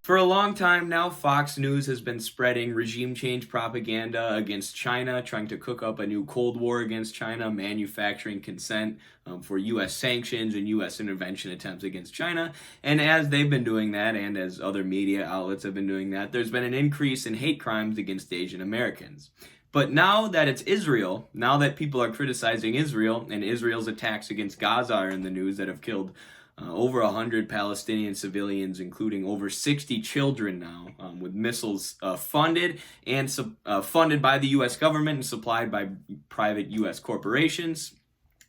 For a long time now, Fox News has been spreading regime change propaganda against China, trying to cook up a new Cold War against China, manufacturing consent for U.S. sanctions and U.S. intervention attempts against China. And as they've been doing that, and as other media outlets have been doing that, there's been an increase in hate crimes against Asian Americans. But now that it's Israel, now that people are criticizing Israel, and Israel's attacks against Gaza are in the news that have killed over 100 Palestinian civilians, including over 60 children now, with missiles funded by the U.S. government and supplied by private U.S. corporations.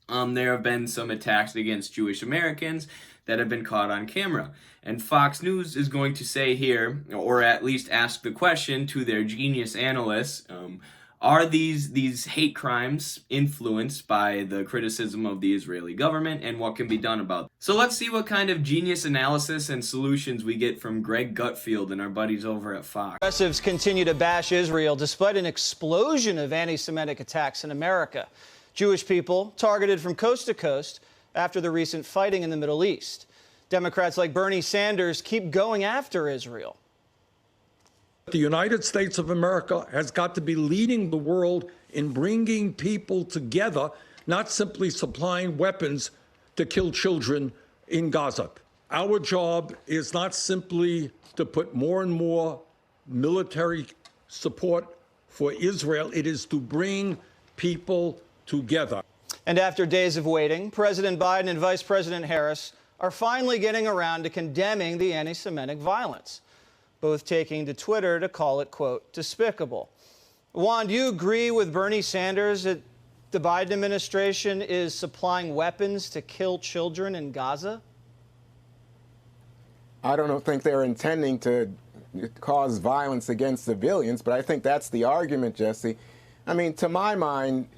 There have been some attacks against Jewish Americans that have been caught on camera. And Fox News is going to say here, or at least ask the question to their genius analysts, are these hate crimes influenced by the criticism of the Israeli government, and what can be done about them? So let's see what kind of genius analysis and solutions we get from Greg Gutfeld and our buddies over at Fox. Progressives continue to bash Israel despite an explosion of anti-Semitic attacks in America. Jewish people targeted from coast to coast after the recent fighting in the Middle East. Democrats like Bernie Sanders keep going after Israel. The United States of America has got to be leading the world in bringing people together, not simply supplying weapons to kill children in Gaza. Our job is not simply to put more and more military support for Israel. It is to bring people together. And after days of waiting, President Biden and Vice President Harris are finally getting around to condemning the anti-Semitic violence, both taking to Twitter to call it, quote, despicable. Juan, do you agree with Bernie Sanders that the Biden administration is supplying weapons to kill children in Gaza? I don't think they're intending to cause violence against civilians, but I think that's the argument, Jesse. I mean, to my mind,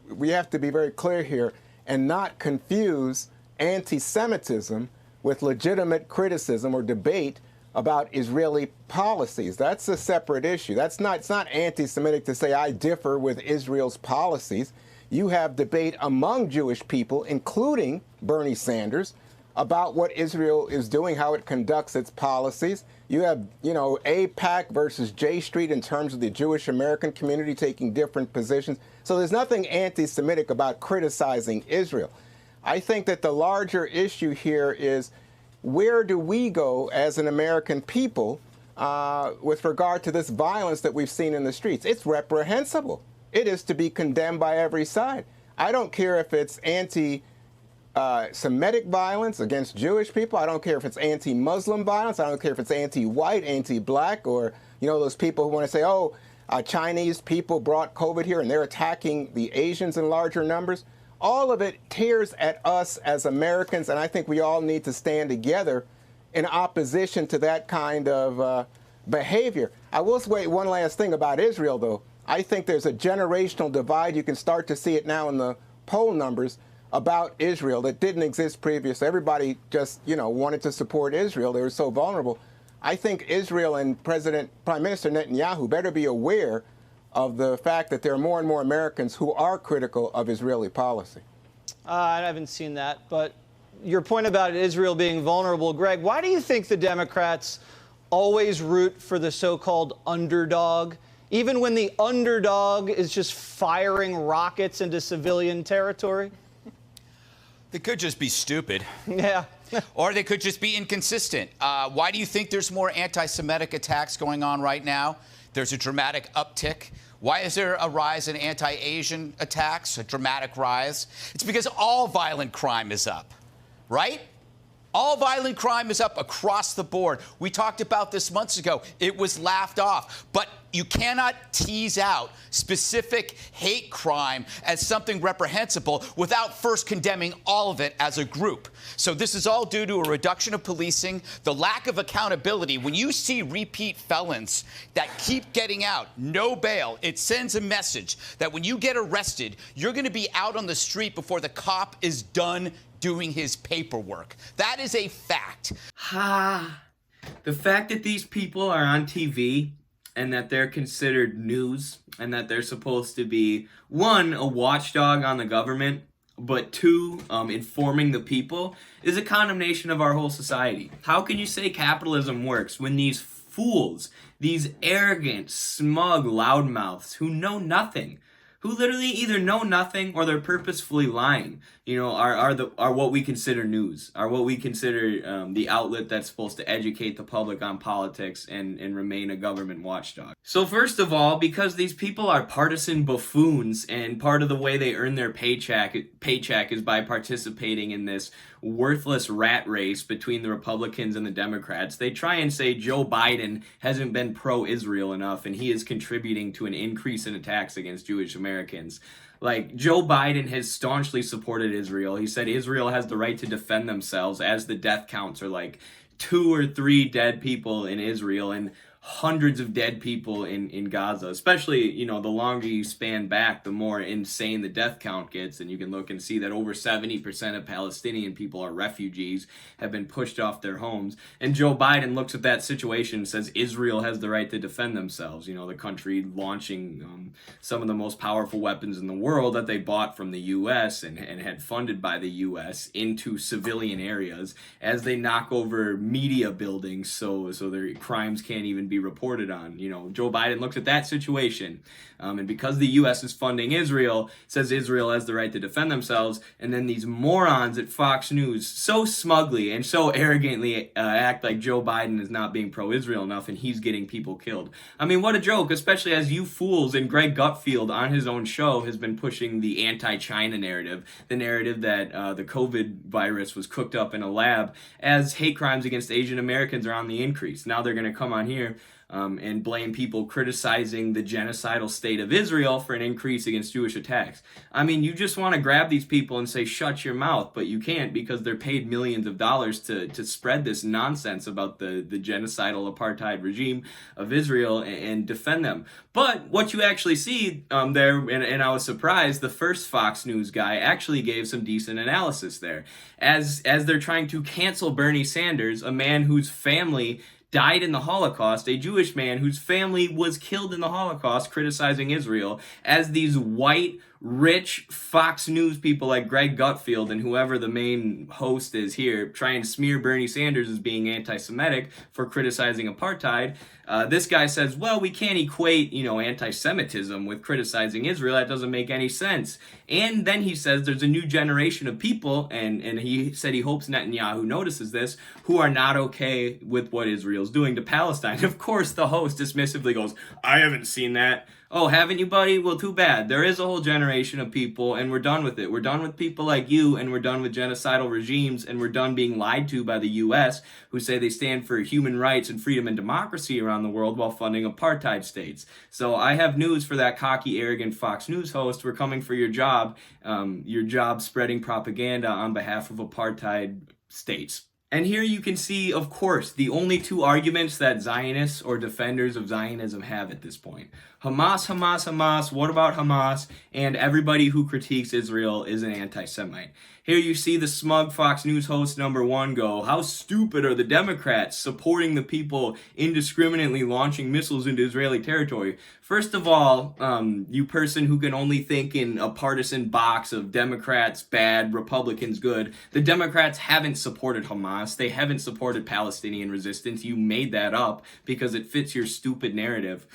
we have to be very clear here and not confuse anti-Semitism with legitimate criticism or debate about Israeli policies. That's a separate issue. It's not anti-Semitic to say I differ with Israel's policies. You have debate among Jewish people, including Bernie Sanders, about what Israel is doing, how it conducts its policies. You have, AIPAC versus J Street in terms of the Jewish American community taking different positions. So there's nothing anti-Semitic about criticizing Israel. I think that the larger issue here is, where do we go as an American people with regard to this violence that we've seen in the streets? It's reprehensible. It is to be condemned by every side. I don't care if it's anti-Semitic violence against Jewish people. I don't care if it's anti-Muslim violence. I don't care if it's anti-white, anti-black, or, those people who want to say, Chinese people brought COVID here and they're attacking the Asians in larger numbers. All of it tears at us as Americans, and I think we all need to stand together in opposition to that kind of behavior. I will say one last thing about Israel, though. I think there's a generational divide. You can start to see it now in the poll numbers about Israel that didn't exist previously. Everybody just, wanted to support Israel. They were so vulnerable. I think Israel and Prime Minister Netanyahu better be aware of the fact that there are more and more Americans who are critical of Israeli policy. I haven't seen that, but your point about Israel being vulnerable, Greg, why do you think the Democrats always root for the so-called underdog, even when the underdog is just firing rockets into civilian territory? They could just be stupid. Yeah. Or they could just be inconsistent. Why do you think there's more anti-Semitic attacks going on right now? There's a dramatic uptick. Why is there a rise in anti-Asian attacks, a dramatic rise? It's because all violent crime is up, right? All violent crime is up across the board. We talked about this months ago. It was laughed off. But you cannot tease out specific hate crime as something reprehensible without first condemning all of it as a group. So this is all due to a reduction of policing, the lack of accountability. When you see repeat felons that keep getting out, no bail, it sends a message that when you get arrested, you're going to be out on the street before the cop is done doing his paperwork. That is a fact. The fact that these people are on TV and that they're considered news and that they're supposed to be, one, a watchdog on the government, but two, informing the people, is a condemnation of our whole society. How can you say capitalism works when these fools, these arrogant, smug loudmouths who know nothing, who literally either know nothing or they're purposefully lying, are what we consider news, are what we consider the outlet that's supposed to educate the public on politics and remain a government watchdog. So first of all, because these people are partisan buffoons and part of the way they earn their paycheck is by participating in this worthless rat race between the Republicans and the Democrats, they try and say Joe Biden hasn't been pro-Israel enough and he is contributing to an increase in attacks against Jewish Americans. Like, Joe Biden has staunchly supported Israel. He said Israel has the right to defend themselves, as the death counts are like 2 or 3 dead people in Israel and hundreds of dead people in Gaza. Especially, the longer you span back, the more insane the death count gets. And you can look and see that over 70% of Palestinian people are refugees, have been pushed off their homes. And Joe Biden looks at that situation and says Israel has the right to defend themselves. The country launching some of the most powerful weapons in the world that they bought from the U.S. and had funded by the U.S. into civilian areas as they knock over media buildings so their crimes can't even be reported on. Joe Biden looks at that situation, and because the U.S. is funding Israel, says Israel has the right to defend themselves, and then these morons at Fox News so smugly and so arrogantly act like Joe Biden is not being pro-Israel enough and he's getting people killed. I mean, what a joke, especially as you fools and Greg Gutfeld on his own show has been pushing the anti-China narrative, the narrative that the COVID virus was cooked up in a lab, as hate crimes against Asian Americans are on the increase. Now they're going to come on here and blame people criticizing the genocidal state of Israel for an increase against Jewish attacks. I mean, you just want to grab these people and say, shut your mouth, but you can't because they're paid millions of dollars to spread this nonsense about the genocidal apartheid regime of Israel and defend them. But what you actually see there, and I was surprised, the first Fox News guy actually gave some decent analysis there. As they're trying to cancel Bernie Sanders, a man whose family died in the Holocaust, a Jewish man whose family was killed in the Holocaust, criticizing Israel, as these white, rich Fox News people like Greg Gutfeld and whoever the main host is here try and smear Bernie Sanders as being anti-Semitic for criticizing apartheid. This guy says, well, we can't equate, anti-Semitism with criticizing Israel. That doesn't make any sense. And then he says there's a new generation of people, and he said he hopes Netanyahu notices this, who are not okay with what Israel's doing to Palestine. Of course, the host dismissively goes, I haven't seen that. Oh, haven't you, buddy? Well, too bad. There is a whole generation of people, and we're done with it. We're done with people like you, and we're done with genocidal regimes, and we're done being lied to by the U.S., who say they stand for human rights and freedom and democracy around the world while funding apartheid states. So I have news for that cocky, arrogant Fox News host. We're coming for your job spreading propaganda on behalf of apartheid states. And here you can see, of course, the only 2 arguments that Zionists or defenders of Zionism have at this point. Hamas, Hamas, Hamas, what about Hamas? And everybody who critiques Israel is an anti-Semite. Here you see the smug Fox News host number 1 go, how stupid are the Democrats supporting the people indiscriminately launching missiles into Israeli territory? First of all, you person who can only think in a partisan box of Democrats bad, Republicans good, the Democrats haven't supported Hamas. They haven't supported Palestinian resistance. You made that up because it fits your stupid narrative.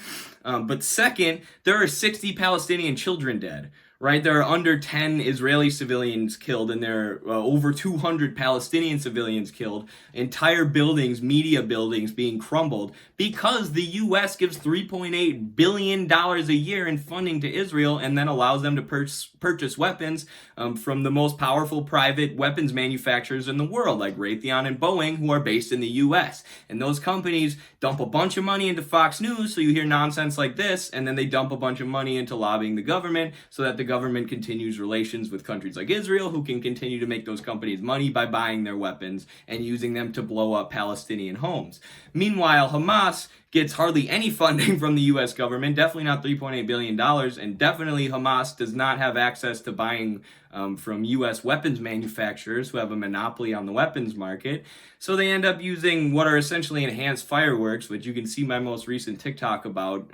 But second, there are 60 Palestinian children dead. Right, there are under 10 Israeli civilians killed, and there are over 200 Palestinian civilians killed. Entire buildings, media buildings being crumbled because the U.S. gives $3.8 billion a year in funding to Israel and then allows them to purchase weapons from the most powerful private weapons manufacturers in the world, like Raytheon and Boeing, who are based in the U.S. And those companies dump a bunch of money into Fox News, so you hear nonsense like this, and then they dump a bunch of money into lobbying the government so that the government continues relations with countries like Israel, who can continue to make those companies money by buying their weapons and using them to blow up Palestinian homes. Meanwhile, Hamas gets hardly any funding from the U.S. government, definitely not $3.8 billion, and definitely Hamas does not have access to buying from U.S. weapons manufacturers who have a monopoly on the weapons market. So they end up using what are essentially enhanced fireworks, which you can see my most recent TikTok about.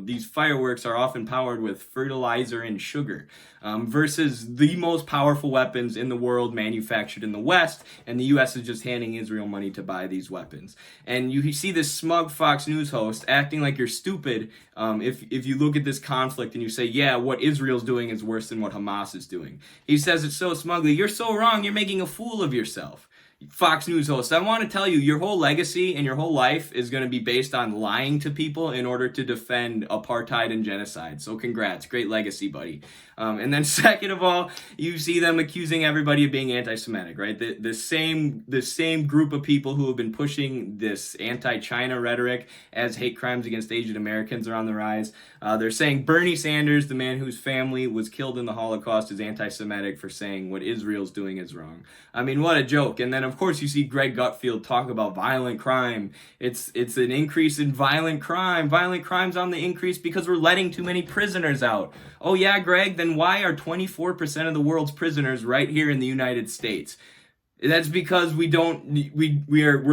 These fireworks are often powered with fertilizer and sugar, versus the most powerful weapons in the world manufactured in the West, and the U.S. is just handing Israel money to buy these weapons. And you see this smug Fox News host acting like you're stupid if you look at this conflict and you say, yeah, what Israel's doing is worse than what Hamas is doing. He says it so smugly. You're so wrong. You're making a fool of yourself. Fox News host, I want to tell you, your whole legacy and your whole life is going to be based on lying to people in order to defend apartheid and genocide. So congrats. Great legacy, buddy. And then second of all, you see them accusing everybody of being anti-Semitic, right? The same group of people who have been pushing this anti-China rhetoric as hate crimes against Asian Americans are on the rise. They're saying Bernie Sanders, the man whose family was killed in the Holocaust, is anti-Semitic for saying what Israel's doing is wrong. I mean, what a joke. And then, of course, you see Greg Gutfeld talk about violent crime. It's an increase in violent crime. Violent crime's on the increase because we're letting too many prisoners out. Oh yeah, Greg, then why are 24% of the world's prisoners right here in the United States? That's because we're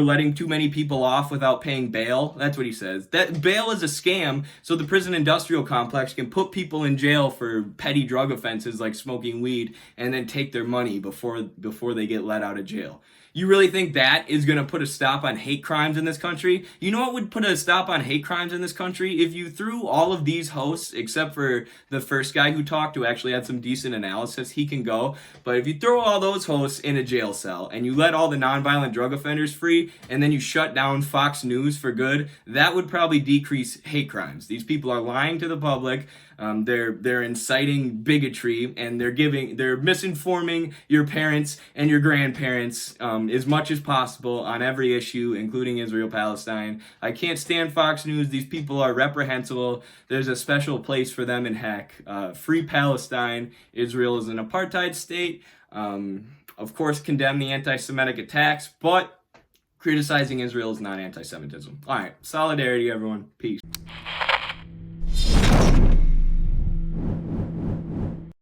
letting too many people off without paying bail. That's what he says. That bail is a scam, so the prison industrial complex can put people in jail for petty drug offenses like smoking weed and then take their money before they get let out of jail. You really think that is going to put a stop on hate crimes in this country? You know what would put a stop on hate crimes in this country? If you threw all of these hosts, except for the first guy who talked, who actually had some decent analysis, he can go. But if you throw all those hosts in a jail cell and you let all the nonviolent drug offenders free and then you shut down Fox News for good, that would probably decrease hate crimes. These people are lying to the public. They're inciting bigotry, and they're misinforming your parents and your grandparents as much as possible on every issue, including Israel-Palestine. I can't stand Fox News. These people are reprehensible. There's a special place for them in heck. Free Palestine. Israel is an apartheid state. Of course, condemn the anti-Semitic attacks, but criticizing Israel is not anti-Semitism. All right, solidarity, everyone. Peace.